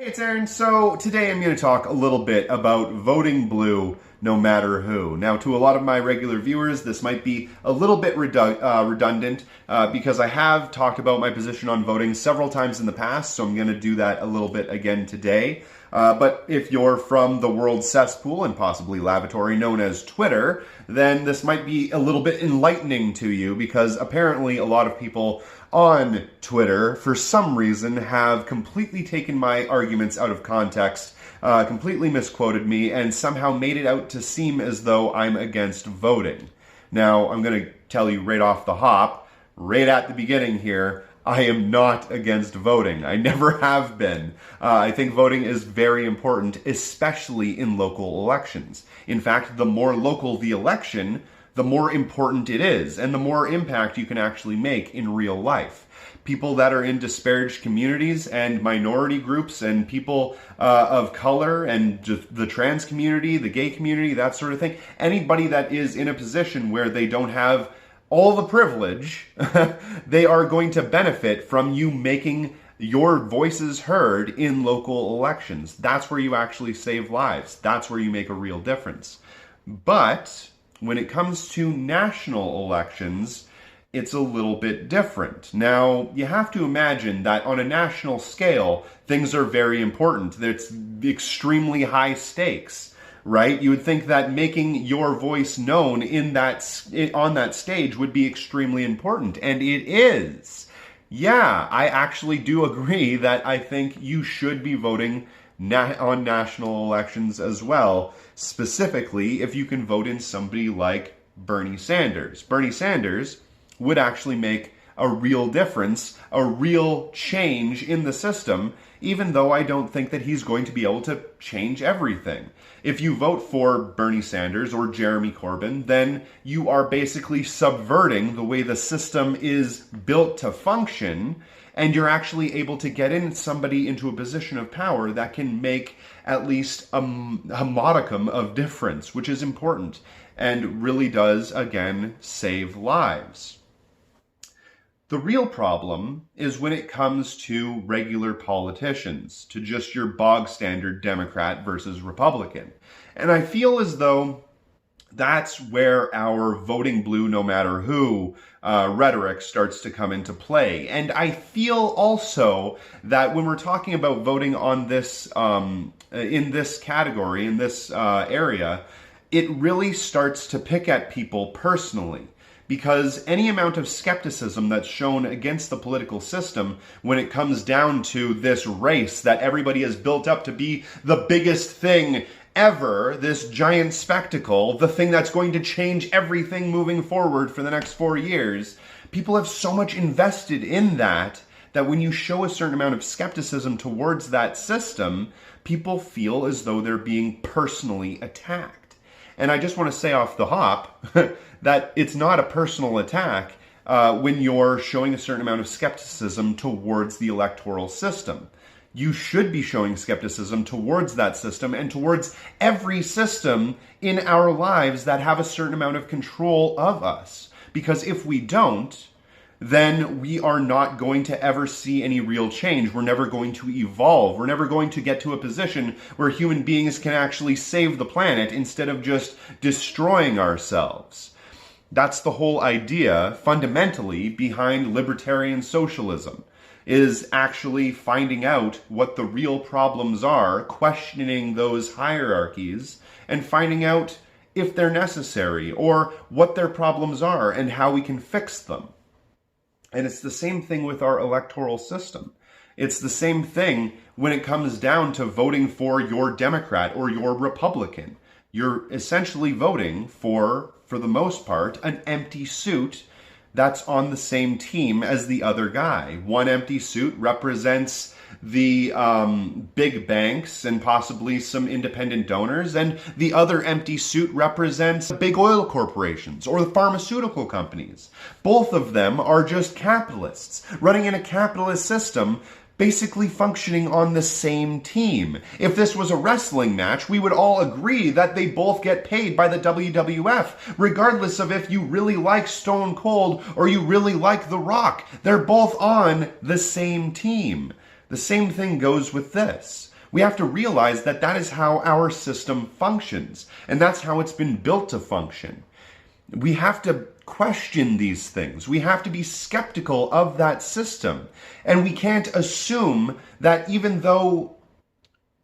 Hey, it's Aaron. So today I'm going to talk a little bit about voting blue no matter who. Now, to a lot of my regular viewers, this might be a little bit redundant because I have talked about my position on voting several times in the past, so I'm going to do that a little bit again today. But if you're from the world cesspool and possibly lavatory known as Twitter, then this might be a little bit enlightening to you because apparently a lot of people on Twitter, for some reason, have completely taken my arguments out of context, completely misquoted me, and somehow made it out to seem as though I'm against voting. Now, I'm going to tell you right off the hop, right at the beginning here, I am not against voting. I never have been. I think voting is very important, especially in local elections. In fact, the more local the election, the more important it is, and the more impact you can actually make in real life. People that are in disparaged communities and minority groups and people of color and just the trans community, the gay community, that sort of thing, anybody that is in a position where they don't have all the privilege, they are going to benefit from you making your voices heard in local elections. That's where you actually save lives. That's where you make a real difference. But when it comes to national elections, it's a little bit different. Now, you have to imagine that on a national scale, things are very important. It's extremely high stakes, right? You would think that making your voice known on that stage would be extremely important, and it is. Yeah, I actually do agree that I think you should be voting on national elections as well, specifically if you can vote in somebody like Bernie Sanders. Bernie Sanders would actually make a real difference, a real change in the system, even though I don't think that he's going to be able to change everything. If you vote for Bernie Sanders or Jeremy Corbyn, then you are basically subverting the way the system is built to function, and you're actually able to get somebody into a position of power that can make at least a modicum of difference, which is important and really does, again, save lives. The real problem is when it comes to regular politicians, to just your bog standard Democrat versus Republican. And I feel as though that's where our voting blue no matter who rhetoric starts to come into play. And I feel also that when we're talking about voting on this, in this category, in this area, it really starts to pick at people personally. Because any amount of skepticism that's shown against the political system when it comes down to this race that everybody has built up to be the biggest thing ever, this giant spectacle, the thing that's going to change everything moving forward for the next 4 years, people have so much invested in that when you show a certain amount of skepticism towards that system, people feel as though they're being personally attacked. And I just want to say off the hop that it's not a personal attack when you're showing a certain amount of skepticism towards the electoral system. You should be showing skepticism towards that system and towards every system in our lives that have a certain amount of control of us. Because if we don't, then we are not going to ever see any real change. We're never going to evolve. We're never going to get to a position where human beings can actually save the planet instead of just destroying ourselves. That's the whole idea, fundamentally, behind libertarian socialism, is actually finding out what the real problems are, questioning those hierarchies, and finding out if they're necessary, or what their problems are, and how we can fix them. And it's the same thing with our electoral system. It's the same thing when it comes down to voting for your Democrat or your Republican. You're essentially voting for the most part, an empty suit that's on the same team as the other guy. One empty suit represents the big banks and possibly some independent donors, and the other empty suit represents big oil corporations or the pharmaceutical companies. Both of them are just capitalists running in a capitalist system, basically functioning on the same team. If this was a wrestling match, we would all agree that they both get paid by the WWF, regardless of if you really like Stone Cold or you really like The Rock. They're both on the same team. The same thing goes with this. We have to realize that that is how our system functions, and that's how it's been built to function. We have to question these things. We have to be skeptical of that system. And we can't assume that even though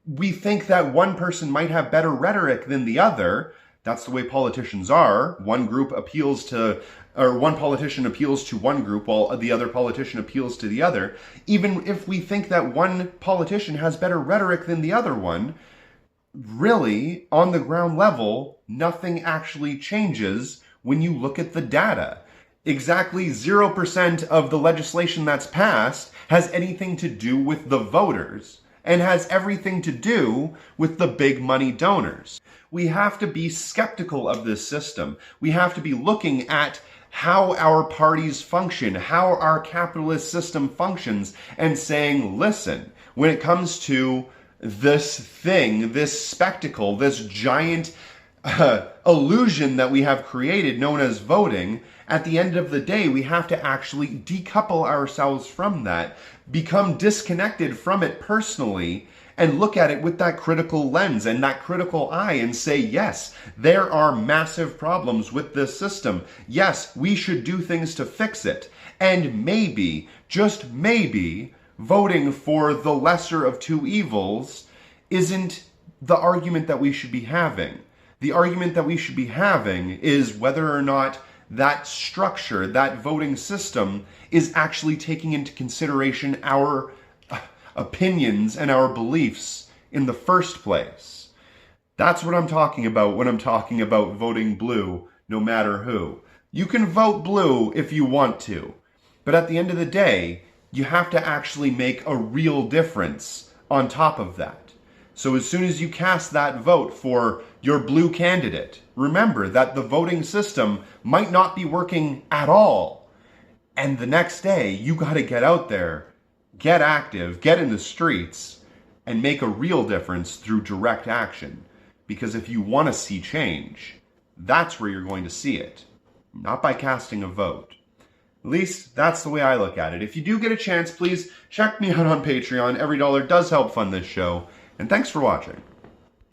we think that one person might have better rhetoric than the other, that's the way politicians are. One politician appeals to one group while the other politician appeals to the other. Even if we think that one politician has better rhetoric than the other one, really, on the ground level, nothing actually changes when you look at the data. Exactly 0% of the legislation that's passed has anything to do with the voters and has everything to do with the big money donors. We have to be skeptical of this system. We have to be looking at how our parties function, how our capitalist system functions, and saying, listen, when it comes to this thing, this spectacle, this giant illusion that we have created known as voting, at the end of the day, we have to actually decouple ourselves from that, become disconnected from it personally, and look at it with that critical lens and that critical eye and say, yes, there are massive problems with this system. Yes, we should do things to fix it. And maybe, just maybe, voting for the lesser of two evils isn't the argument that we should be having. The argument that we should be having is whether or not that structure, that voting system, is actually taking into consideration our opinions and our beliefs in the first place. That's what I'm talking about when I'm talking about voting blue, no matter who. You can vote blue if you want to, but at the end of the day, you have to actually make a real difference on top of that. So as soon as you cast that vote for your blue candidate, remember that the voting system might not be working at all. And the next day, you got to get out there, get active, get in the streets, and make a real difference through direct action. Because if you want to see change, that's where you're going to see it, not by casting a vote. At least that's the way I look at it. If you do get a chance, please check me out on Patreon. Every dollar does help fund this show. And thanks for watching.